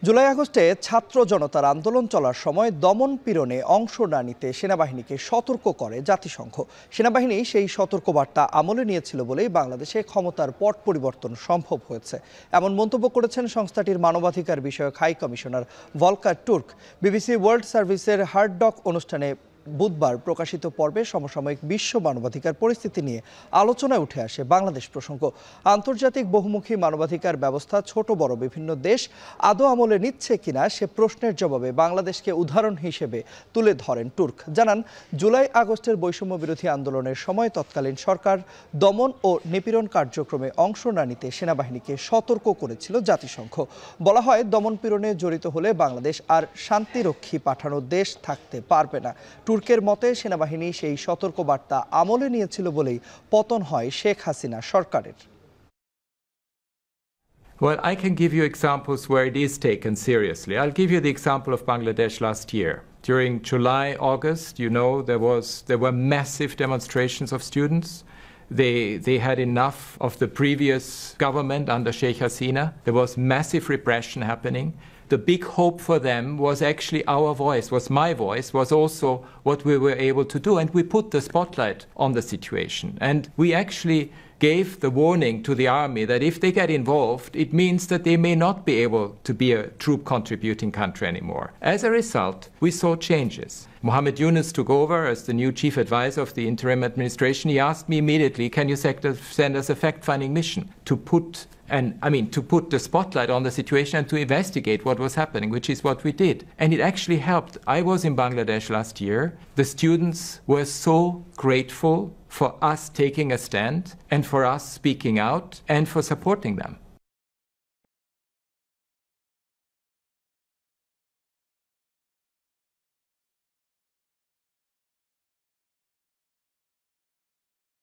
জুলাই আগস্টে ছাত্র জনতার আন্দোলন চলার সময় দমন পীড়নে অংশ না নিতে সেনাবাহিনীকে সতর্ক করে জাতিসংঘ। সেনাবাহিনী সেই সতর্কবার্তা আমলে নিয়েছিল বলেই বাংলাদেশে ক্ষমতার পট পরিবর্তন সম্ভব হয়েছে, এমন মন্তব্য করেছেন সংস্থাটির মানবাধিকার বিষয়ক high commissioner Volker Turk. BBC world সার্ভিসের হার্ড ডক অনুষ্ঠানে বুধবার প্রকাশিত পর্বে সমসাময়িক বিশ্ব মানবাধিকার পরিস্থিতি নিয়ে আলোচনায় উঠে আসে বাংলাদেশ প্রসঙ্গ। আন্তর্জাতিক বহুমুখী মানবাধিকার ব্যবস্থা ছোট বড় বিভিন্ন দেশ আদৌ আমলে নিচ্ছে কিনা সে প্রশ্নের জবাবে বাংলাদেশকে উদাহরণ হিসেবে তুলে ধরেন টুর্ক। জানান, জুলাই আগস্টের বৈষম্য বিরোধী আন্দোলনের সময় তৎকালীন সরকার দমন ও নিপীড়ন কার্যক্রমে অংশ না নিতে সেনাবাহিনীকে সতর্ক করেছিল জাতিসংঘ। বলা হয়, দমন পীড়নে জড়িত হলে বাংলাদেশ আর শান্তিরক্ষী পাঠানোর দেশ থাকতে পারবে না। তুর্কের মতে সেনাবাহিনী সেই সতর্কবার্তা আমলে নিয়েছিল বলেই পতন হয় শেখ হাসিনা সরকারের। Well, I can give you examples where it is taken seriously. I'll give you the example of Bangladesh last year. During July, August, there were massive demonstrations of students. They had enough of the previous government under Sheikh Hasina. There was massive repression happening. The big hope for them was actually our voice, was my voice, was also what we were able to do. And we put the spotlight on the situation. And we actually gave the warning to the army that if they get involved, it means that they may not be able to be a troop contributing country anymore. As a result, we saw changes. Mohammed Yunus took over as the new chief advisor of the interim administration. He asked me immediately, can you send us a fact-finding mission to put the spotlight on the situation and to investigate what was happening, which is what we did. And it actually helped. I was in Bangladesh last year. The students were so grateful for us taking a stand and for us speaking out and for supporting them.